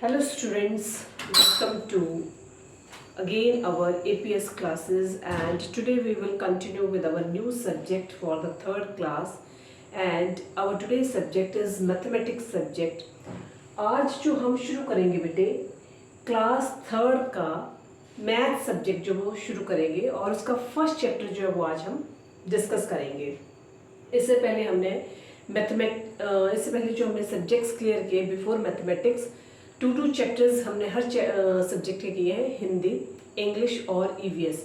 Hello students, welcome to again our APS classes, and today we will continue with our new subject for the third class, and our today's subject is mathematics subject. आज जो हम शुरू करेंगे बेटे class third का math subject जो वो शुरू करेंगे और उसका फर्स्ट चैप्टर जो है वो आज हम डिस्कस करेंगे। इससे पहले जो हमने सब्जेक्ट्स क्लियर किए बिफोर मैथमेटिक्स, टू चैप्टर्स हमने हर सब्जेक्ट के किए हैं, हिंदी, इंग्लिश और ईवीएस।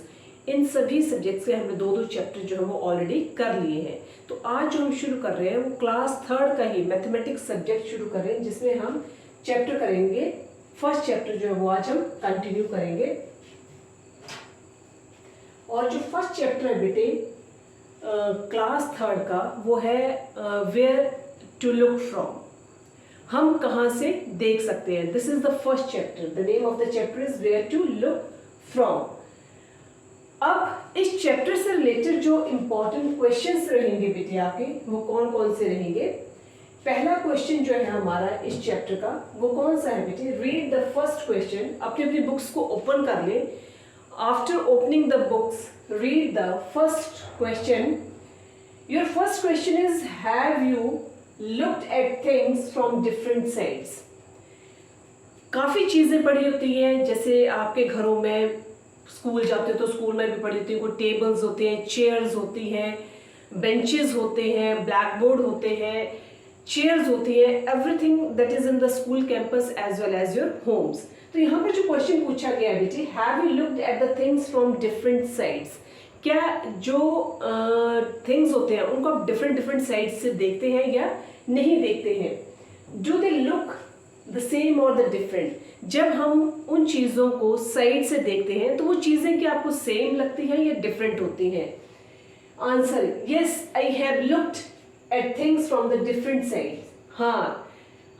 इन सभी सब्जेक्ट्स के हमने दो चैप्टर जो है वो ऑलरेडी कर लिए हैं। तो आज जो हम शुरू कर रहे हैं वो क्लास थर्ड का ही मैथमेटिक्स सब्जेक्ट शुरू कर रहे हैं, जिसमें हम चैप्टर करेंगे, फर्स्ट चैप्टर जो है वो आज हम कंटिन्यू करेंगे। और जो फर्स्ट चैप्टर है बेटे क्लास थर्ड का वो है वेयर टू लुक फ्रॉम, हम कहाँ से देख सकते हैं। This is the first chapter, the name of the chapter is where to look from. अब इस चैप्टर से रिलेटेड जो इंपॉर्टेंट क्वेश्चंस रहेंगे बेटे आपके, वो कौन कौन से रहेंगे। पहला क्वेश्चन जो है हमारा इस चैप्टर का वो कौन सा है बेटे, रीड द फर्स्ट क्वेश्चन। अपनी बुक्स को ओपन कर ले। After opening the books read the first question. Your first question is, have you looked at things from different sides? काफ़ी चीज़ें पढ़ी होती हैं, जैसे आपके घरों में स्कूल जाते हो तो स्कूल में भी पढ़ी होती है। कोई टेबल्स होते हैं, चेयर्स होती हैं, बेंचेस होते हैं, ब्लैक बोर्ड होते हैं, चेयर्स होती है, everything that is in the school campus as well as your homes. तो यहाँ पर जो क्वेश्चन पूछा गया है बेटे, have you looked at the things from different sides, क्या जो थिंग्स होते हैं उनको आप डिफरेंट साइड्स से देखते हैं या नहीं देखते हैं। Do they look the same और द डिफरेंट। जब हम उन चीज़ों को साइड से देखते हैं तो वो चीज़ें क्या आपको सेम लगती हैं या डिफरेंट होती हैं। Answer, yes I have looked at things from the different sides. हाँ,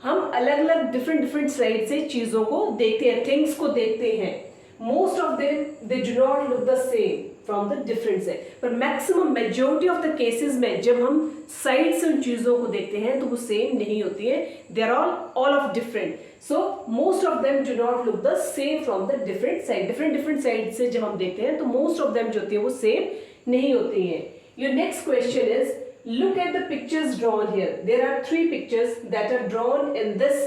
हम अलग अलग डिफरेंट साइड से चीज़ों को देखते हैं, थिंग्स को देखते हैं। Most of them they do not look the same from the different side, पर maximum majority of the cases में जब हम साइड से उन चीज़ों को देखते हैं तो वो सेम नहीं होती है। They are all of different, so most of them do not look the same from the different side. Different side से जब हम देखते हैं तो मोस्ट ऑफ देम जो होती है वो सेम नहीं होती हैं। Your next question is, look at the pictures drawn here. There are three pictures that are drawn in this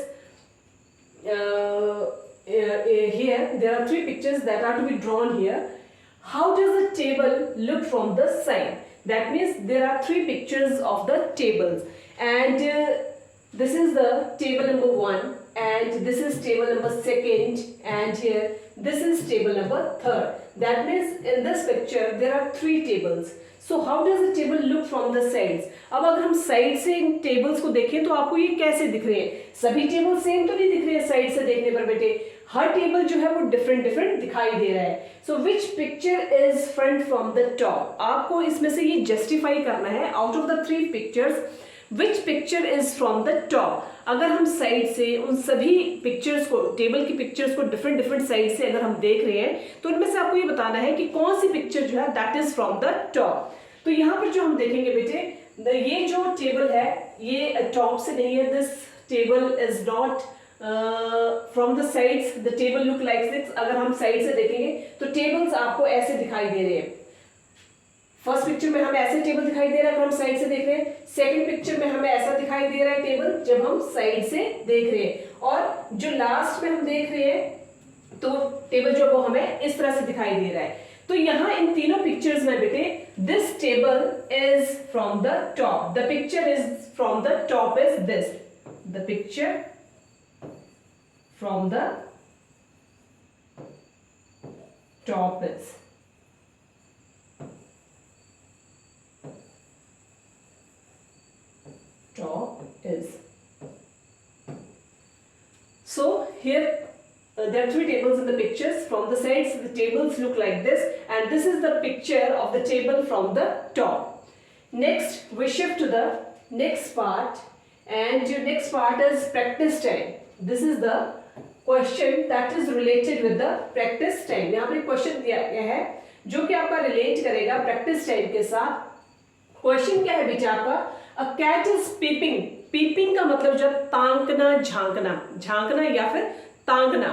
here. There are three pictures that are to be drawn here. How does the table look from the side? That means there are three pictures of the tables, and this is the table number 1, and this is table number 2, and here this is table number 3rd. That means in this picture there are three tables. So how does the table look from the sides? अब अगर हम side से इन tables को देखें तो आपको ये कैसे दिख रहे हैं। सभी टेबल सेम तो नहीं दिख रहे हैं साइड से देखने पर बेटे, हर टेबल जो है वो डिफरेंट दिखाई दे रहा है। So which picture is front from the top, आपको इसमें से ये जस्टिफाई करना है। Out of the three pictures which picture is from the top. अगर हम साइड से उन सभी पिक्चर्स को, टेबल की पिक्चर्स को डिफरेंट साइड से अगर हम देख रहे हैं तो इनमें से आपको ये बताना है कि कौन सी पिक्चर जो है that is from the top. तो यहाँ पर जो हम देखेंगे बेटे, ये जो टेबल है ये टॉप से नहीं है। This table is not from the sides, the table look like this. अगर हम साइड से देखेंगे तो टेबल्स आपको ऐसे दिखाई दे रहे हैं। फर्स्ट पिक्चर में हमें ऐसे टेबल दिखाई दे रहा है अगर हम साइड से देख रहे हैं। सेकंड पिक्चर में हमें ऐसा दिखाई दे रहा है टेबल जब हम साइड से देख रहे हैं, और जो लास्ट में हम देख रहे हैं तो टेबल जो वो हमें इस तरह से दिखाई दे रहा है। तो यहाँ इन तीनों पिक्चर्स में बेटे, this table is from the top, the picture is from the top is this, the picture from the top is, top is. So here there are three tables in the pictures. From the sides the tables look like this, and this is the picture of the table from the top. Next we shift to the next part, and your next part is practice time. This is the question that is related with the practice time. यहाँ पर question दिया गया है जो कि आपका relate करेगा practice time के साथ। क्वेश्चन क्या है बेटा आपका, a cat is peeping. Peeping का मतलब जब तांकना, झांकना, झांकना या फिर टांगना।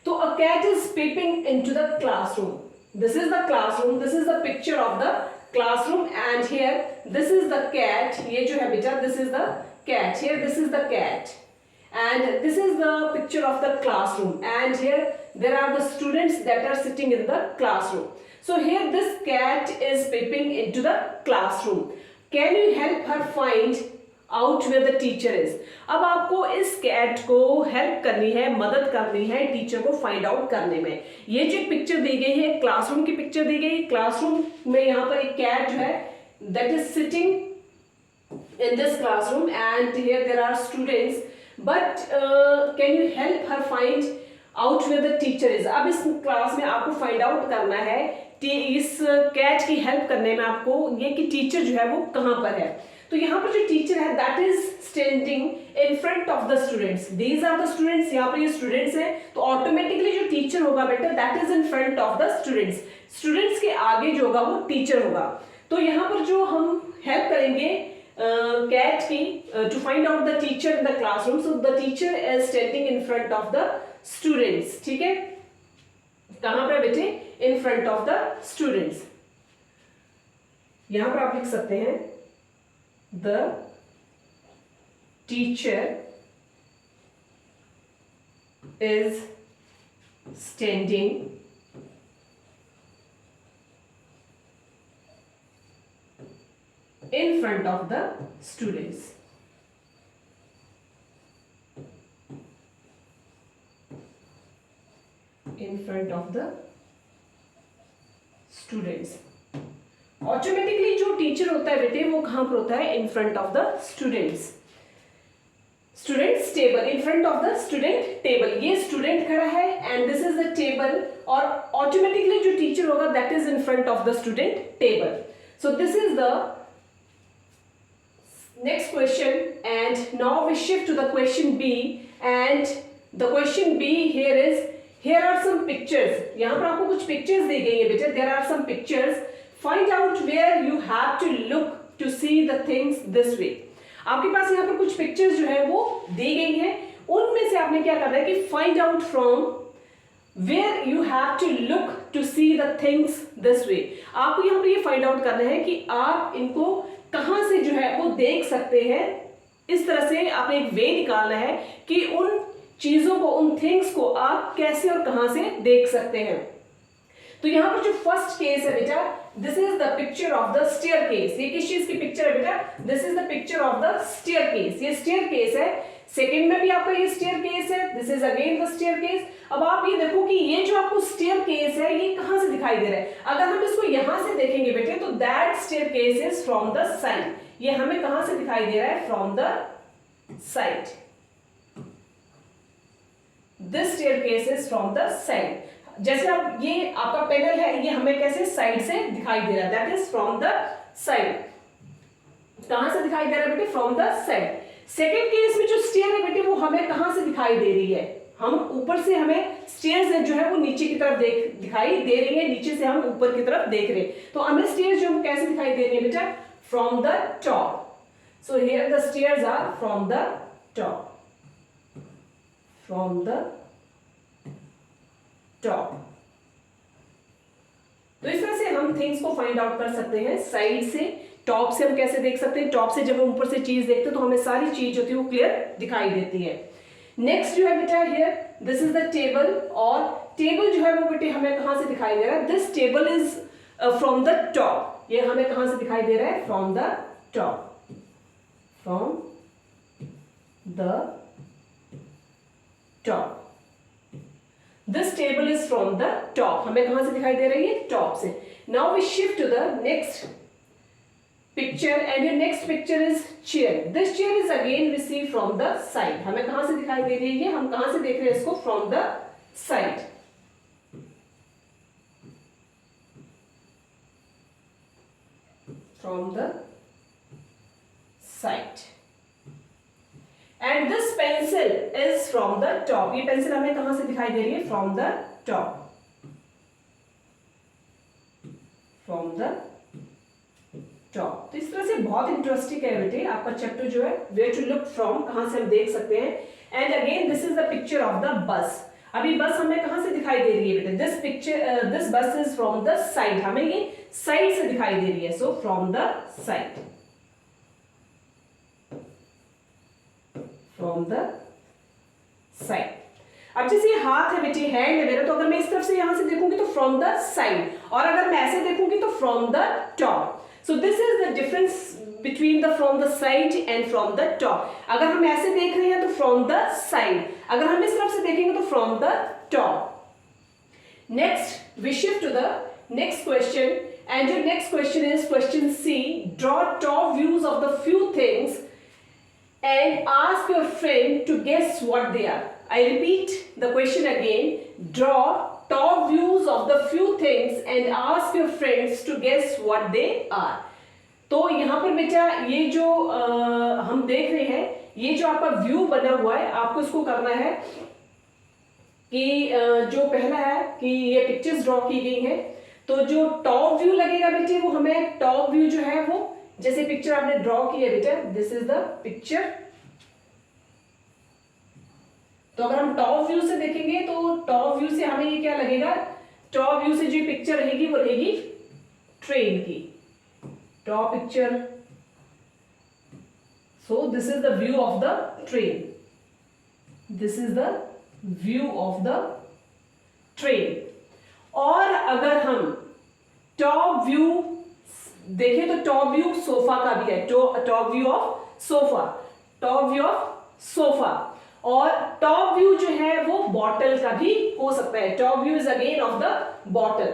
तो a cat is peeping into the classroom. This is the classroom. This is the picture of the classroom and here this is the cat. ये जो है बेटा this is the cat. Here this is the cat and this is the picture of the classroom and here there are the students that are sitting in the classroom. So here this cat is peeping into the classroom. Can you help her find out where the teacher is? अब आपको इस cat को help करनी है, मदद करनी है teacher को फाइंड आउट करने में। ये जो पिक्चर दी गई है क्लासरूम की पिक्चर दी गई, क्लासरूम में यहाँ पर एक कैट जो है that is sitting in this classroom and here there are students but can you help her find out where the teacher is. अब इस क्लास में आपको फाइंड आउट करना है इस कैट की हेल्प करने में आपको ये कि टीचर जो है वो कहाँ पर है। तो यहाँ पर जो टीचर है that is standing in front of the students. These are the students, यहाँ पर ये स्टूडेंट्स हैं तो ऑटोमेटिकली जो टीचर होगा बेटा that is in front of the students. Students के आगे जो होगा वो टीचर होगा। तो यहाँ पर जो हम हेल्प करेंगे कैट की to find out the teacher in the classroom, so the teacher is standing in front of the students. ठीक है, कहां पर बेटे? In front of the students. यहां पर आप लिख सकते हैं the teacher is standing in front of the students. In front of the students. Automatically जो टीचर होता है बेटे वो कहां पर होता है? इन front of the students. Students table, in front of the student table. ये स्टूडेंट खड़ा है and this is the table और ऑटोमेटिकली जो टीचर होगा that is in front of the student table. So this is the next question and now we shift to the question B and the question B here is here are some pictures. यहाँ पर आपको कुछ pictures दी गई है बेटे। There are some pictures. Find out where you have to look to see the things this way. आपके पास यहाँ पर कुछ pictures जो है वो दी गई हैं, उनमें से आपने क्या करना है कि find out from where you have to look to see the things this way. आपको यहाँ पर ये find out करना है कि आप इनको कहां से जो है वो देख सकते हैं। इस तरह से आपने एक वे निकालना है कि उन चीजों को, उन थिंग्स को आप कैसे और कहां से देख सकते हैं। तो यहां पर जो फर्स्ट केस है बेटा this is the picture of the staircase. ये किस चीज की पिक्चर है बेटा? This is the picture of the staircase. ये स्टेयरकेस है। सेकंड में भी आपका ये स्टेयरकेस है। This is again the staircase. अब आप ये देखो कि ये जो आपको स्टेयरकेस है ये कहां से दिखाई दे रहा है। अगर हम इसको यहां से देखेंगे बेटे तो that staircase is from the side. ये हमें कहां से दिखाई दे रहा है? From the side. This staircase is from the side. जैसे आप ये आपका पैनल है ये हमें कैसे साइड से दिखाई दे रहा है, that is from the side. कहां से दिखाई दे रहा है बेटे? From the side. Second case में जो स्टेयर है बेटे वो हमें कहां से दिखाई दे रही है? हम ऊपर से हमें स्टेयर्स जो है वो नीचे की तरफ दिखाई दे रही है, नीचे से हम ऊपर की तरफ देख रहे हैं। तो हमें स्टेयर्स जो है वो कैसे दिखाई दे रही है बेटा? From the top. So here the stairs are from the top, from the top. तो इस तरह से हम थिंग्स को फाइंड आउट कर सकते हैं साइड से। टॉप से हम कैसे देख सकते हैं? टॉप से जब हम ऊपर से चीज देखते हैं तो हमें सारी चीज जो थी वो क्लियर दिखाई देती है। नेक्स्ट जो है बेटा here this is the table और टेबल जो है वो बेटे हमें कहां से दिखाई दे रहा है? This table is from the top. ये हमें कहां से दिखाई दे रहा है? From the top, from the top. This table is from the top. हमें कहां से दिखाई दे रही है? टॉप से। Now we shift to the next picture and your next picture is chair. This chair is again we see from the side. हमें कहां से दिखाई दे रही है? हम कहां से देख रहे हैं इसको? From the side. From the side. And this pencil is from the top. ये pencil हमें कहां से दिखाई दे रही है? From the top. From the top. तो इस तरह से बहुत इंटरेस्टिंग है बेटे आपका चैप्टर जो है वेयर टू लुक फ्रॉम, कहां से हम देख सकते हैं। And again this is the picture of the bus. अभी बस हमें कहां से दिखाई दे रही है बेटा, दिस बस इज फ्रॉम द साइड, हमें ये साइड से दिखाई दे रही है, so from the side, from the side. अब जैसे ये हाथ है बेटे, हैंड है मेरा, तो अगर मैं इस तरफ से यहां से देखूंगी तो फ्रॉम द साइड, और अगर मैं ऐसे देखूंगी तो from the top. So this is the difference between the from the side and from the top. अगर हम ऐसे देख रहे हैं तो फ्रॉम द साइड, अगर हम इस तरफ से देखेंगे तो from the top. Next we shift to the next question, and your next question is question C, draw top views of the few things and ask your friend to guess what they are. I repeat the question again. Draw top views of the few things and ask your friends to guess what they are. तो यहाँ पर बेटा ये जो हम देख रहे हैं, ये जो आपका व्यू बना हुआ है, आपको इसको करना है कि जो पहला है कि ये पिक्चर्स ड्रॉ की गई हैं, तो जो टॉप व्यू लगेगा बेटे, वो हमें टॉप व्यू जो है वो, जैसे पिक्चर आपने ड्रॉ की है बेटा, दिस इज द पिक्चर। तो अगर हम टॉप व्यू से देखेंगे तो टॉप व्यू से हमें ये क्या लगेगा, टॉप व्यू से जो पिक्चर रहेगी वो रहेगी ट्रेन की, top picture. So this is the view of the train, this is the view of the train. और अगर हम टॉप व्यू देखें तो टॉप व्यू सोफा का भी है, top view of sofa, top view of sofa. और टॉप व्यू जो है वो बॉटल का भी हो सकता है, top view is again of the bottle.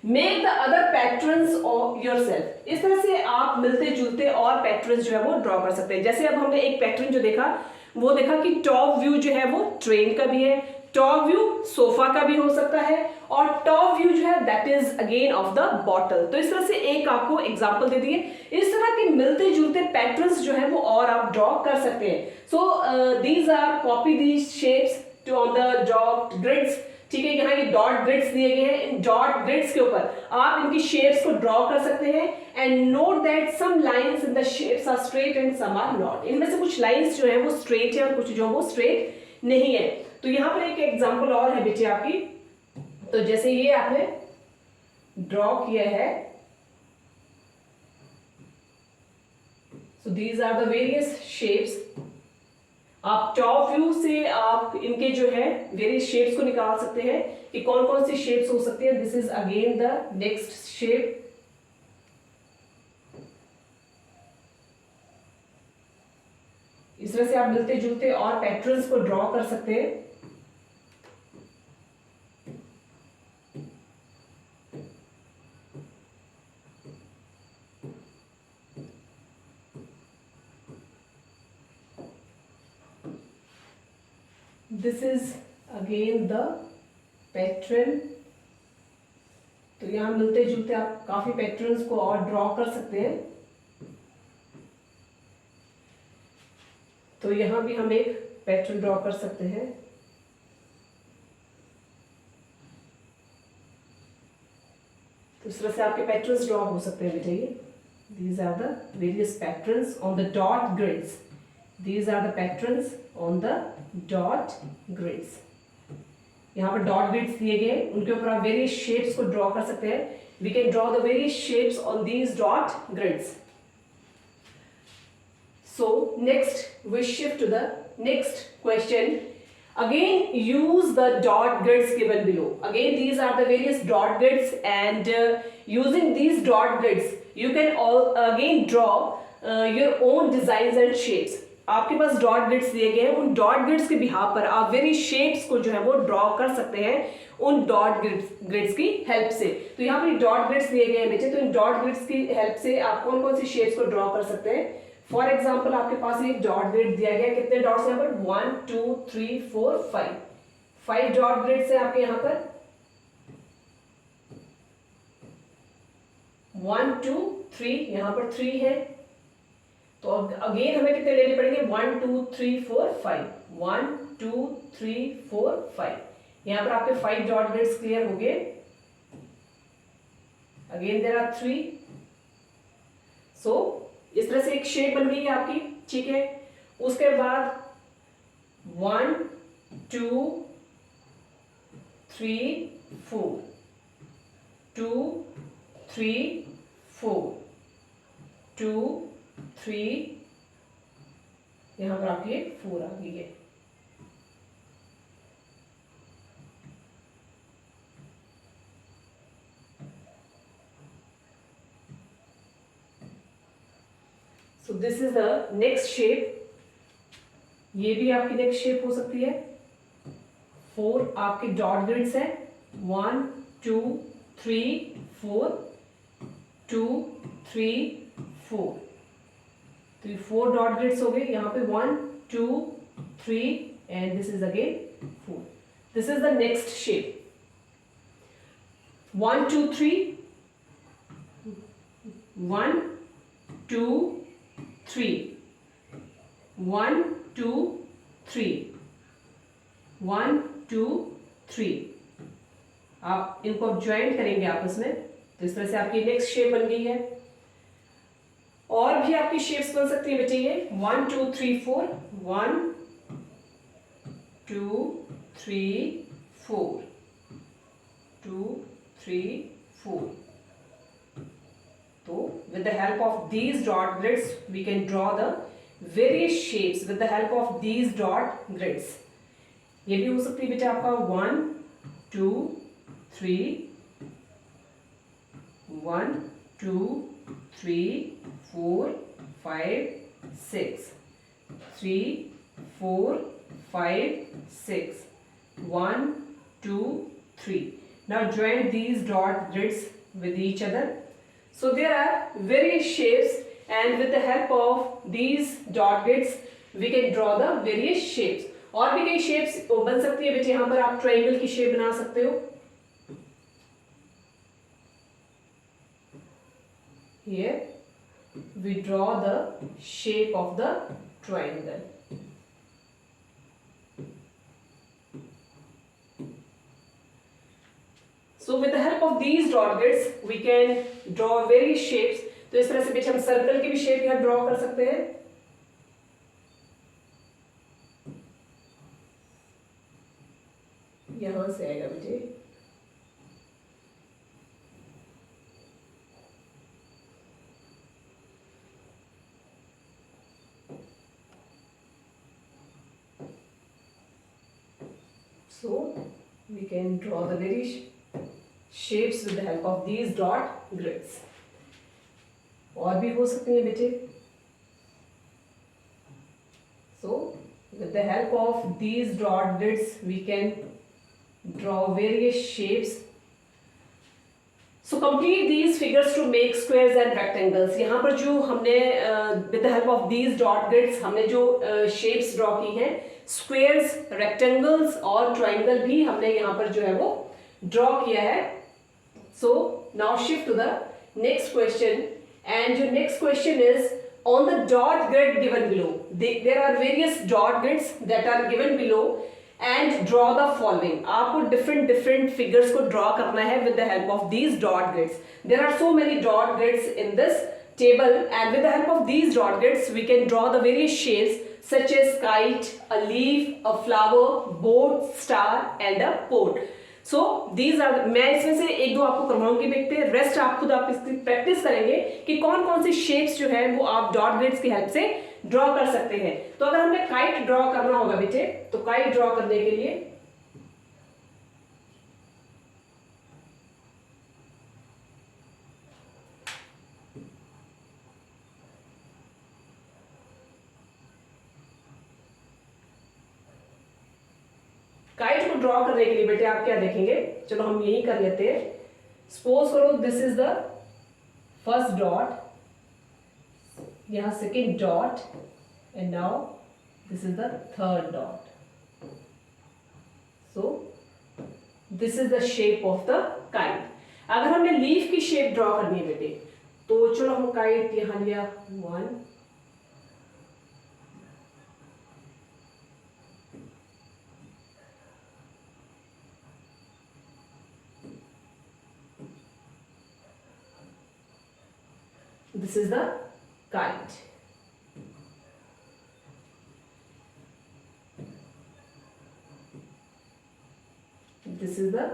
Make the other patterns of yourself. इस तरह से आप मिलते जुलते और पैटर्न्स जो है वो ड्रॉ कर सकते हैं। जैसे अब हमने एक पैटर्न जो देखा, वो देखा कि टॉप व्यू जो है वो ट्रेन का भी है, टॉप व्यू सोफा का भी हो सकता है, और टॉप व्यू जो है that is again of the bottle. तो इस तरह से एक आपको एग्जांपल दे दिए। इस तरह के मिलते जुलते पैटर्न्स जो है वो और आप ड्रॉ कर सकते हैं। So these are copy these shapes टू ऑन द डॉट ग्रिड्स। ठीक है, यहाँ ये डॉट ग्रिड्स दिए गए हैं, इन डॉट ग्रिड्स के ऊपर आप इनकी शेप्स को ड्रॉ कर सकते हैं। And note that some lines in the shapes are straight and some are not. इनमें से कुछ लाइंस जो है वो स्ट्रेट है और कुछ जो वो स्ट्रेट नहीं है। तो यहाँ पर एक एग्जांपल और है बेटे आपकी। तो जैसे ये आपने ड्रॉ किया है, so these are the various shapes. आप टॉप व्यू से आप इनके जो है वेरियस शेप्स को निकाल सकते हैं कि कौन कौन सी शेप्स हो सकती है। This is again the next shape. इस तरह से आप मिलते जुलते और पैटर्न्स को ड्रॉ कर सकते हैं। This is again the pattern. तो यहां मिलते जुलते आप काफी पैटर्न्स को और ड्रॉ कर सकते हैं। तो यहां भी हम एक पैटर्न ड्रॉ कर सकते हैं। तो इस तरह से आपके पैटर्न्स ड्रॉ हो सकते हैं बेटा। ये these are the various patterns on the dot grids. These are the patterns on the dot grids. यहाँ पर डॉट ग्रिड्स दिए गए, उनके ऊपर आप वेरियस शेप्स को ड्रॉ कर सकते हैं। We can draw the various shapes on these dot grids. So next we shift to the next question. Again use the dot grids given below. Again these are the various dot grids, and using these dot grids you can again draw your own designs and shapes. आपके पास dot grids दिए गए हैं, उन dot grids के behalf पर आप various shapes को जो है वो ड्रॉ कर सकते हैं उन डॉट ग्रिड्स की हेल्प से। तो यहाँ पर डॉट ग्रिड्स दिए गए हैं बच्चे, तो इन डॉट ग्रिड्स की हेल्प से आप कौन कौन सी शेप्स को ड्रॉ कर सकते हैं। फॉर एग्जाम्पल आपके पास एक डॉट ग्रिड दिया गया, कितने डॉट्स यहाँ पर 1 2 3 4 5 डॉट ग्रिड्स है आपके यहाँ पर। 1 2 3, यहाँ पर 3 है। तो अगेन हमें कितने लेने पड़ेंगे, 1 2 3 4 5, 1 2 3 4 5। यहाँ पर आपके 5 डॉट ग्रिड्स क्लियर हो गए। Again there are 3। सो इस तरह से एक शेप बन गई है आपकी। ठीक है, उसके बाद 1 2 3 4, 2 3 4, 2 3, यहाँ पर आपकी 4 आ गई है। सो this is the next shape. ये भी आपकी नेक्स्ट शेप हो सकती है। 4 आपके डॉट ग्रिड्स है, 1 2 3 4, 2 3 4, तो 4 डॉट ग्रिड्स हो गए। यहाँ पे 1 2 3 and this is again 4। This is the next shape. 1 2 3, 1 2 3, 1 2 3, 1 2 3। आप इनको अब ज्वाइन करेंगे आपस में, तो इस तरह से आपकी नेक्स्ट शेप बन गई है। और भी आपकी शेप्स बन सकती है बेटे। ये 1 2 3 4, 1 2 3 4, 2 3 4। तो with the help of these dot grids we can draw the various shapes with the help of these dot grids। ये भी हो सकती है बेटा आपका 1 2 3, 1 2 3 4 5 6, 3 4 5 6, 1 2 3। Now join these dot grids with each other। So there are various shapes and with the help of these dot grids we can draw the various shapes। और भी कई शेप्स बन सकती है बेटे। यहाँ पर आप ट्रायंगल की शेप बना सकते हो। Here we draw the shape of the triangle। So with the help of these dot grids we can draw various shapes। तो इस तरह से बेटे हम सर्कल की भी शेप यहाँ ड्रॉ कर सकते हैं। यहां से आएगा बेटे। So we can draw the various shapes with the help of these dot grids। और भी हो सकती है बेटे। So with the help of these dot grids we can draw various shapes। So complete these figures to make squares and rectangles। यहाँ पर जो हमने with the help of these dot grids हमने जो shapes draw की हैं, squares, rectangles और triangle भी हमने यहाँ पर जो है वो draw किया है। So now shift to the next question and your next question is on the dot grid given below। There are various dot grids that are given below and draw the following। आपको different figures को draw करना है with the help of these dot grids। There are so many dot grids in this table and with the help of these dot grids we can draw the various shapes such as kite, a leaf, a flower, boat, star and a pot। So these are मैं इसमें से एक दो आपको करवाऊंगी देखते, rest आप खुद आप इसकी प्रैक्टिस करेंगे कि कौन कौन सी शेप्स जो है वो आप डॉट ग्रिड्स की हेल्प से ड्रॉ कर सकते हैं। तो अगर हमें काइट ड्रॉ करना होगा बेटे, तो काइट ड्रॉ करने के लिए काइट को ड्रॉ करने के लिए बेटे आप क्या देखेंगे, चलो हम यही कर लेते हैं। सपोज करो this is the first dot, यहां second dot and now this is the third dot. So this is the shape of the kite. अगर हमने लीफ की शेप ड्रॉ करनी है बेटे, तो चलो हम काइट यहां लिया 1 this is the kite। This is the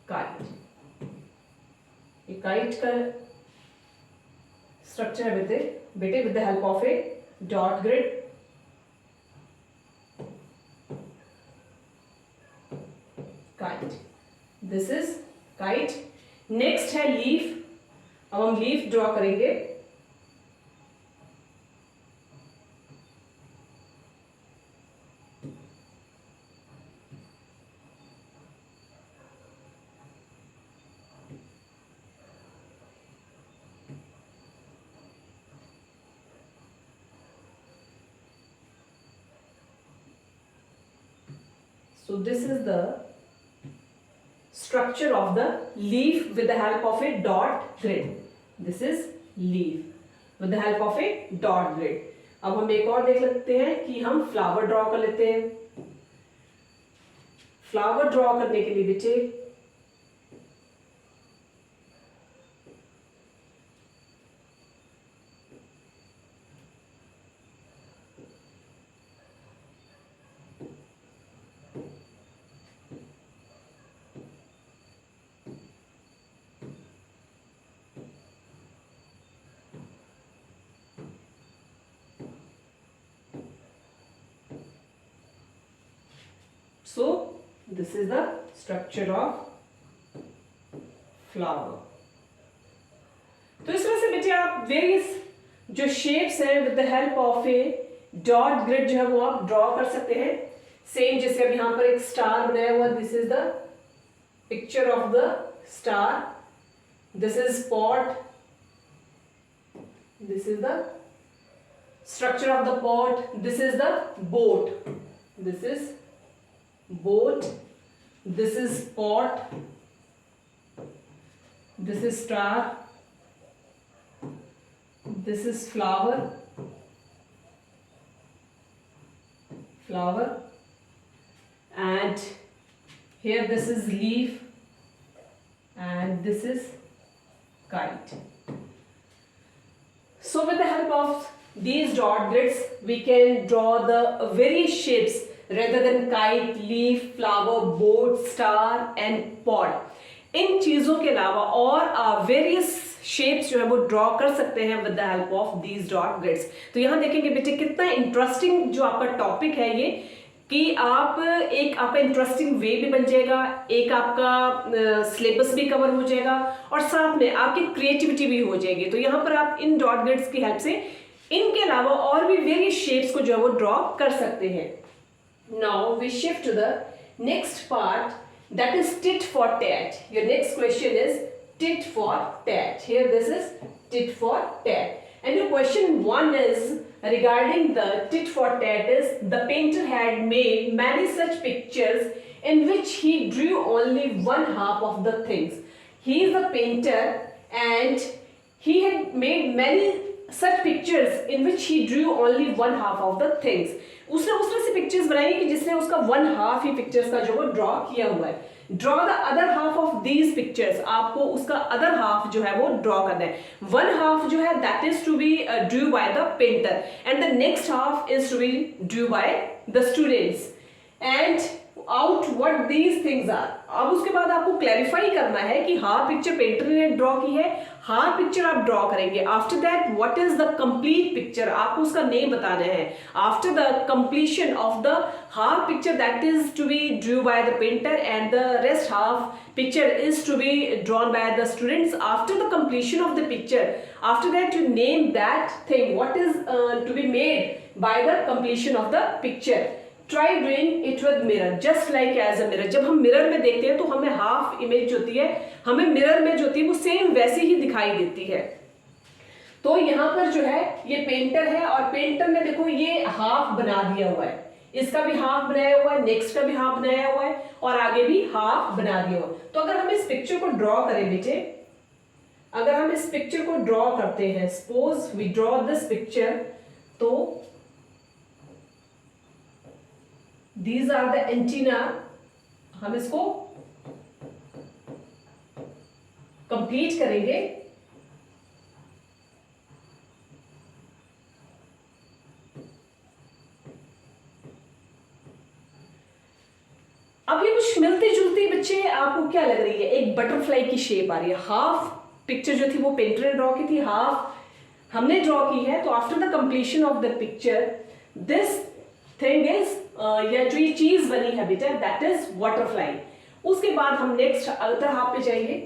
kite. ये काइट का स्ट्रक्चर है बेटे with the help of A dot grid. Kite, this is kite. Next है लीफ। अब हम लीफ ड्रॉ करेंगे। So this is the structure of the leaf with the help of a dot grid. This is leaf with the help of a dot grid. अब हम एक और देख लेते हैं कि हम फ्लावर ड्रॉ कर लेते हैं। फ्लावर ड्रॉ करने के लिए बेटे So this is the structure of flower. तो इस तरह से बेटे आप वेरियस जो शेप्स हैं with the help of A dot grid जो है वो आप ड्रॉ कर सकते हैं। सेम जैसे अब यहाँ पर एक स्टार बनाया हुआ, this is the picture of the star, this is pot, this is the structure of the pot, this is the boat, this is boat, this is pot, this is star, this is flower, and here this is leaf and this is kite. So with the help of these dot grids we can draw the various shapes rather than kite, leaf, flower, boat, star and pod. इन चीजों के अलावा और various shapes जो है वो draw कर सकते हैं with the help of these dot grids. तो यहाँ देखेंगे बेटे कितना इंटरेस्टिंग जो आपका टॉपिक है ये, कि आप एक आपका इंटरेस्टिंग वे भी बन जाएगा, एक आपका सिलेबस भी कवर हो जाएगा और साथ में आपकी क्रिएटिविटी भी हो जाएगी। तो यहाँ पर आप इन डॉट ग्रिड्स की हेल्प से इनके अलावा और भी वेरियस शेप्स को जो है वो ड्रॉ कर सकते हैं। Now we shift to the next part, that is tit for tat. Your next question is tit for tat. Here this is tit for tat. And your question 1 is regarding the tit for tat is the painter had made many such pictures in which he drew only one half of the things. He is a painter and he had made many such pictures in which he drew only one half of the things. उसने उस तरह से pictures बनाई कि जिसने उसका one half ही pictures का जो वो ड्रॉ किया हुआ है। Draw the other half of these pictures, आपको उसका अदर हाफ जो है वो ड्रॉ करना है। वन हाफ जो है that is to be drawn by the painter and the next half is to be drawn by the students and out what these things are. अब उसके बाद आपको क्लैरिफाई करना है कि हाँ पिक्चर पेंटर ने ड्रॉ की है, हाँ पिक्चर आप ड्रॉ करेंगे। After that what is the complete picture, आपको उसका नेम बताना है। After the completion of the half picture that is to be drawn by the painter and the rest half picture is to be drawn by the students. After the completion of the picture, after that you name that thing what is to be made by the completion of the picture. Try doing it with mirror, just like as a mirror. जब हम mirror में देखते हैं तो हमें half image जो होती है हमें मिरर में जो होती है वो सेम वैसे ही दिखाई देती है। तो यहाँ पर जो है ये पेंटर है और पेंटर ने देखो ये हाफ बना दिया हुआ है, इसका भी हाफ बनाया हुआ है, नेक्स्ट का भी हाफ बनाया हुआ है और आगे भी हाफ बना दिया हुआ। तो अगर हम इस पिक्चर को ड्रॉ करें बेटे, अगर हम इस पिक्चर को ड्रॉ करते हैं, suppose we draw this picture, तो दीज आर द एंटीना, हम इसको कंप्लीट करेंगे। अब ये कुछ मिलती जुलती बच्चे आपको क्या लग रही है, एक बटरफ्लाई की शेप आ रही है। हाफ पिक्चर जो थी वो पेंटर ने ड्रॉ की थी, हाफ हमने ड्रॉ की है। तो after the completion of the picture this thing is, या जो ये चीज बनी है बेटा दैट इज बटरफ्लाई। उसके बाद हम नेक्स्ट अदर हाफ पे जाएंगे।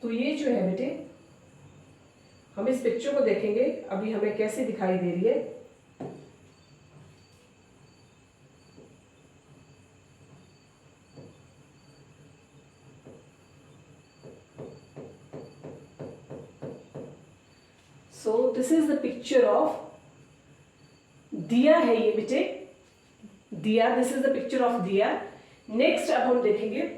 तो ये जो है बेटे, हम इस पिक्चर को देखेंगे अभी हमें कैसे दिखाई दे रही है। सो this is the picture of दिया है ये बेटे, दिया, this is the picture of दिया। नेक्स्ट अब हम देखेंगे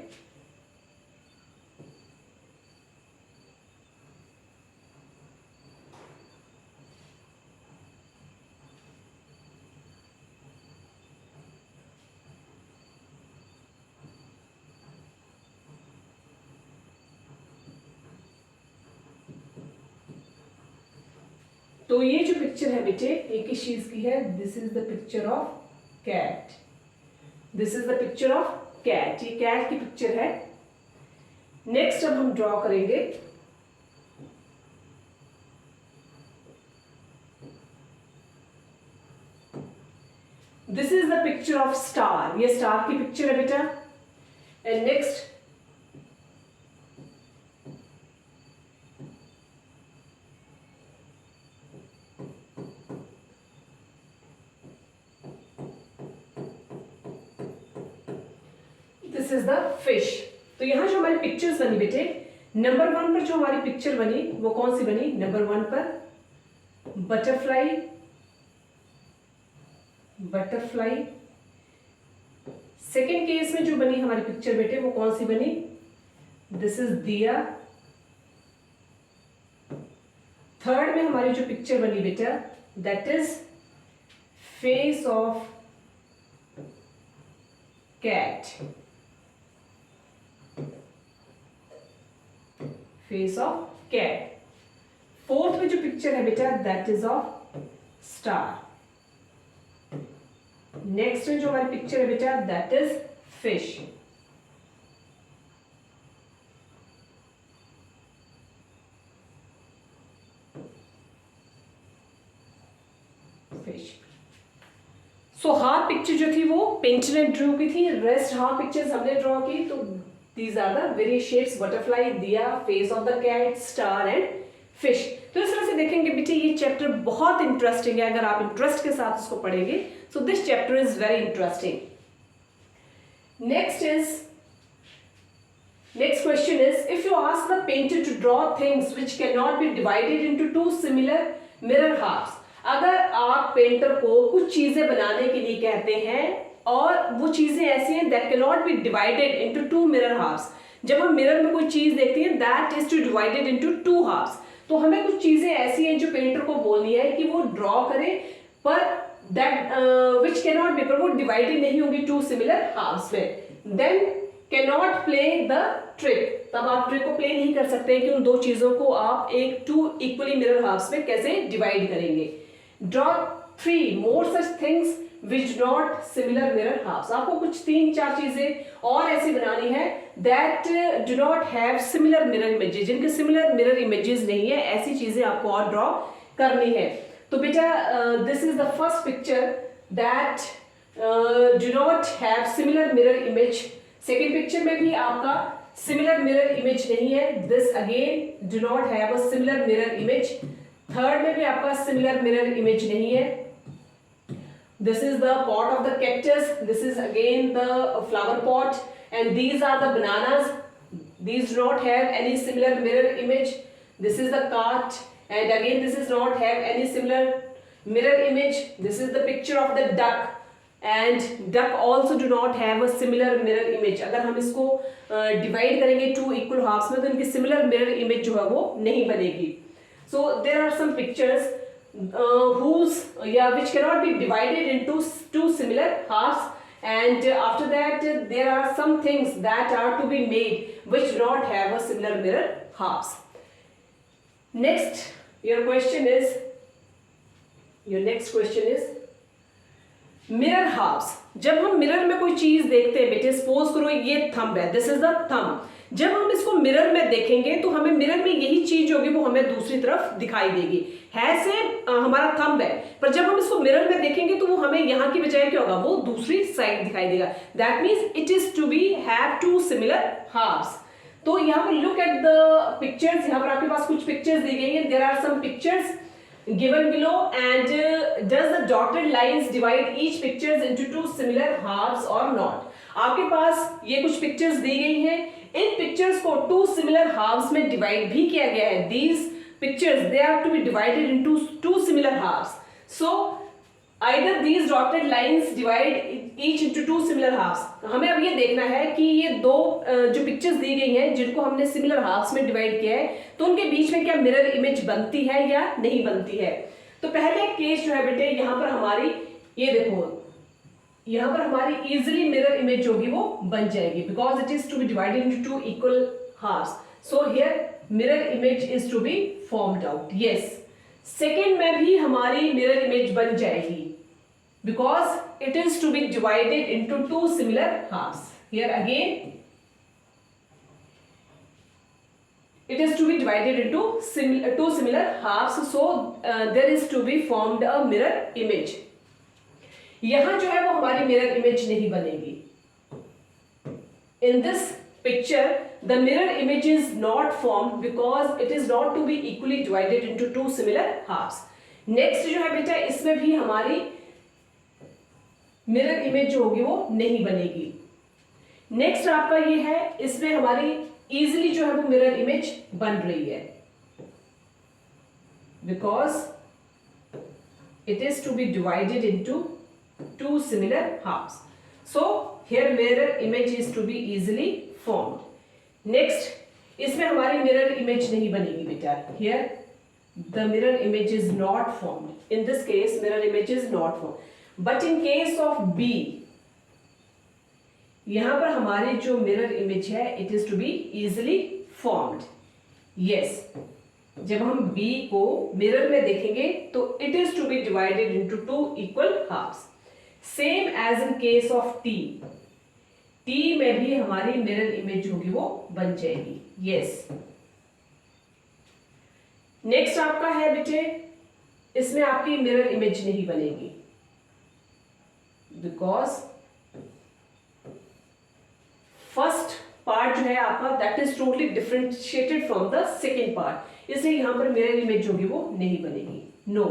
तो ये जो पिक्चर है बेटे ये किस चीज की है, this is the picture of cat, this is the picture of cat, ये कैट की पिक्चर है। नेक्स्ट अब हम ड्रॉ करेंगे this is the picture of star, ये स्टार की पिक्चर है बेटा। And next this is the fish. तो यहां जो हमारी पिक्चर्स बनी बेटे, नंबर 1 पर जो हमारी पिक्चर बनी वो कौन सी बनी, नंबर 1 पर बटरफ्लाई, बटरफ्लाई। सेकेंड केस में जो बनी हमारी पिक्चर बेटे वो कौन सी बनी, दिस इज दिया। थर्ड में हमारी जो पिक्चर बनी बेटा that is face of cat, face of cat. Fourth में जो पिक्चर है बेटा that is of star. Next में जो हमारी पिक्चर है बेटा that is fish. Fish. So half picture जो थी वो पेंटर ने ड्रॉ की थी, रेस्ट हाफ पिक्चर्स हमने ड्रॉ की। तो these are the various shapes, butterfly, दिया, face of the cat, star and fish। तो इस तरह से देखेंगे बेटे ये चैप्टर बहुत इंटरेस्टिंग है, अगर आप इंटरेस्ट के साथ उसको पढ़ेंगे। So this chapter is very interesting. Next question is, if you ask the painter to draw things which can not be divided into two similar mirror halves, अगर आप पेंटर को कुछ चीजें बनाने के लिए कहते हैं और वो चीजें ऐसी हैं that can not be divided into two mirror halves. जब हम मिरर में कोई चीज देखते हैं that is to divided into two halves, तो हमें कुछ चीजें ऐसी हैं जो पेंटर को बोलनी है कि वो ड्रॉ करे, पर that which can not be, पर वो डिवाइडेड नहीं होंगी टू सिमिलर हाफ्स में, then can not play the trick. तब आप ट्रिक को प्ले नहीं कर सकते कि उन दो चीजों को आप एक टू इक्वली मिरर हाफ्स में कैसे डिवाइड करेंगे। Draw 3 more such things which not similar mirror halves। आपको कुछ 3-4 चीजें और ऐसी बनानी है that do not have similar mirror images, जिनके similar mirror images नहीं है, ऐसी चीजें आपको और ड्रॉ करनी है। तो बेटा this is the first picture that do not have similar mirror image। second picture में भी आपका similar mirror image नहीं है, this again do not have a similar mirror image। Third में भी आपका सिमिलर मिरर इमेज नहीं है। This is the pot of the cactus, this is again the flower pot and these are the bananas, these do not have any similar mirror image. This is the cart and again this is not have any similar mirror image. This is the picture of the duck and duck also do not have a similar mirror image. अगर हम इसको divide करेंगे to equal halves में तो इनकी similar mirror image जो है वो नहीं बनेगी। So there are some pictures which cannot be divided into two similar halves, and after that there are some things that are to be made which do not have a similar mirror halves. Next your next question is mirror halves. जब हम mirror में कोई चीज देखते हैं बेटे, suppose करो ये थंब है, दिस इज द थंब. जब हम इसको मिरर में देखेंगे तो हमें मिरर में यही चीज होगी वो हमें दूसरी तरफ दिखाई देगी. है से हमारा थंब है, पर जब हम इसको मिरर में देखेंगे तो वो हमें यहाँ की बजाय क्या होगा, वो दूसरी साइड दिखाई देगा. That means it is to be have two similar halves. तो यहाँ पर लुक एट द पिक्चर्स. यहाँ पर आपके पास कुछ पिक्चर्स दी गई है. There are some pictures given below and does the dotted lines divide each pictures into two similar halves or not. आपके पास ये कुछ पिक्चर्स दी गई हैं. इन पिक्चर्स को टू सिमिलर हाफ्स में डिवाइड भी किया गया है. These pictures they are to be divided into two similar halves. So either these dotted lines divide each into two similar halves. हमें अब ये देखना है कि ये दो जो पिक्चर्स दी गई हैं जिनको हमने सिमिलर हाफ्स में डिवाइड किया है तो उनके बीच में क्या मिरर इमेज बनती है या नहीं बनती है. तो पहले केस जो है बेटे, यहाँ पर हमारी ये देखो, यहाँ पर हमारी इजिली मिरर इमेज होगी वो बन जाएगी because it is to be divided into two equal halves. So here mirror image is to be formed out. Yes, second में भी हमारी मिरर इमेज बन जाएगी because it is to be divided into two similar halves. Here again it is to be divided into two similar halves, so there is to be formed a mirror image. यहाँ जो है वो हमारी mirror image नहीं बनेगी. In this picture the mirror image is not formed because it is not to be equally divided into two similar halves. Next जो है बेटा, इसमें भी हमारी मिरर इमेज जो होगी वो नहीं बनेगी. नेक्स्ट आपका ये है, इसमें हमारी इजीली जो है वो मिरर इमेज बन रही है because it is to be divided into two similar halves. So here mirror image is to be easily formed. Next इसमें हमारी मिरर इमेज नहीं बनेगी बेटा. Here the mirror image is not formed. In this case mirror image is not formed. But in case of B, यहां पर हमारी जो mirror image है it is to be easily formed. Yes, जब हम बी को मिरर में देखेंगे तो it is to be divided into two equal halves. Same as in case of T. T में भी हमारी मिरर इमेज होगी वो बन जाएगी. यस, नेक्स्ट आपका है बेटे, इसमें आपकी मिरर इमेज नहीं बनेगी बिकॉज फर्स्ट पार्ट जो है आपका that is totally differentiated from the second part. इसलिए यहां पर मिरर इमेज होगी वो नहीं बनेगी. नो,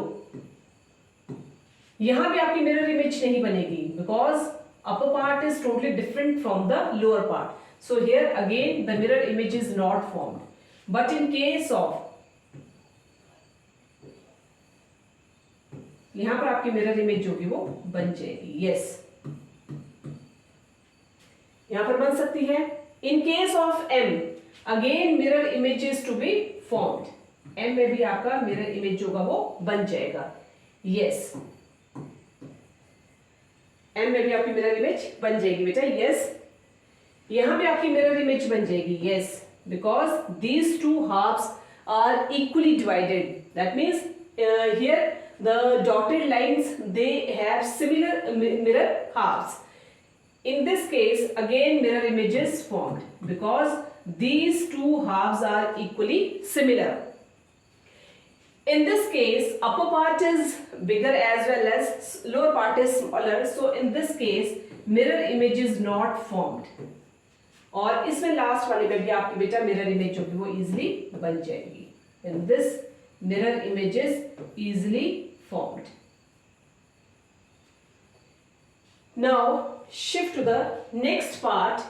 यहां भी आपकी मिरर इमेज नहीं बनेगी because upper part is totally different from the lower part. So here again the mirror image is not formed. But in case of, यहां पर आपकी मिरर इमेज होगी वो बन जाएगी. यस, यहां पर बन सकती है. In case of M again mirror image is to be formed. M में भी आपका मिरर इमेज होगा वो बन जाएगा. यस, एम में भी आपकी मिरर इमेज बन जाएगी बेटा. यस, यहां भी आपकी मिरर इमेज बन जाएगी. Yes, because these two halves are equally divided. That means here the dotted lines they have similar mirror halves. In this case again mirror image is formed because these two halves are equally similar. In this case upper part is bigger as well as lower part is smaller, so in this case mirror image is not formed. और इसमें last वाले में भी आपकी बेटा mirror image होगी वो easily बन जाएगी. In this mirror image is easily formed. Now shift to the next part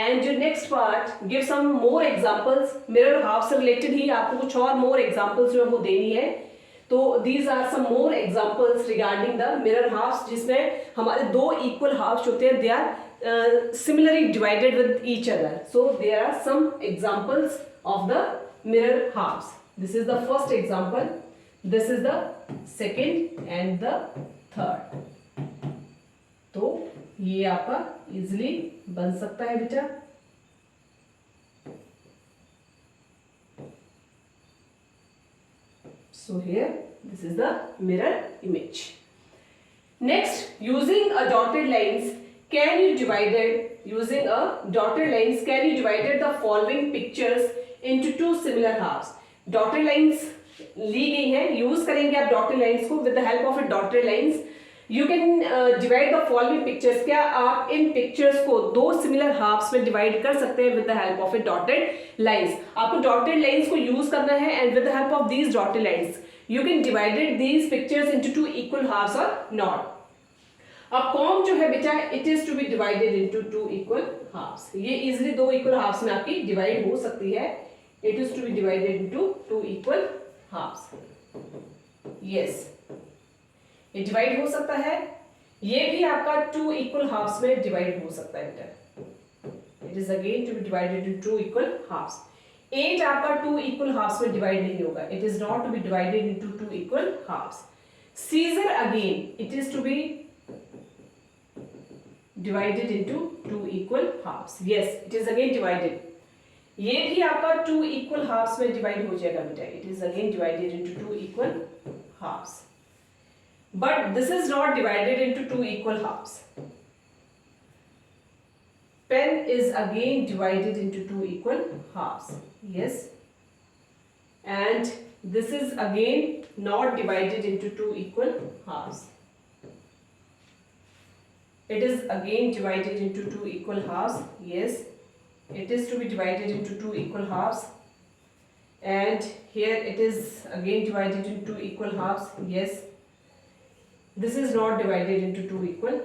and next part give some more examples. mirror half से related ही आपको कुछ और more examples जो है वो देनी है. तो these are some more examples regarding the mirror halves जिसमें हमारे दो equal halves होते हैं, they are similarly divided with each other. So there are some examples of the mirror halves. This is the first example. This is the second and the third. तो ये आपका easily बन सकता है बेटा। So here this is the mirror image. Next, using a dotted lines, can you divided the following pictures into two similar halves? Dotted lines ली गई है, use करेंगे आप dotted lines को. with the help of a dotted lines you can divide the following pictures. क्या आप इन pictures को दो similar halves में divide कर सकते हैं with the help of a dotted lines? आपको dotted lines को use करना है and with the help of these dotted lines you can divide these pictures into two equal halves or not. अब com जो है बेटा it is to be divided into two equal halves. ये easily दो equal halves में आपकी divide हो सकती है. It is to be divided into two equal halves. Yes, ये divide हो सकता है. ये भी आपका two equal halves में divide हो सकता है बेटा. It is again to be divided into two equal halves. 8 आपका two equal halves में divide नहीं होगा. It is not to be divided into two equal halves. Caesar again it is to be divided into two equal halves. Yes, it is again divided. ये भी आपका two equal halves में divide हो जाएगा बेटा. It is again divided into two equal halves. But this is not divided into two equal halves. Pen is again divided into two equal halves. Yes. And this is again not divided into two equal halves. It is again divided into two equal halves. Yes. It is to be divided into two equal halves. And here it is again divided into two equal halves. Yes. This is not divided into two equal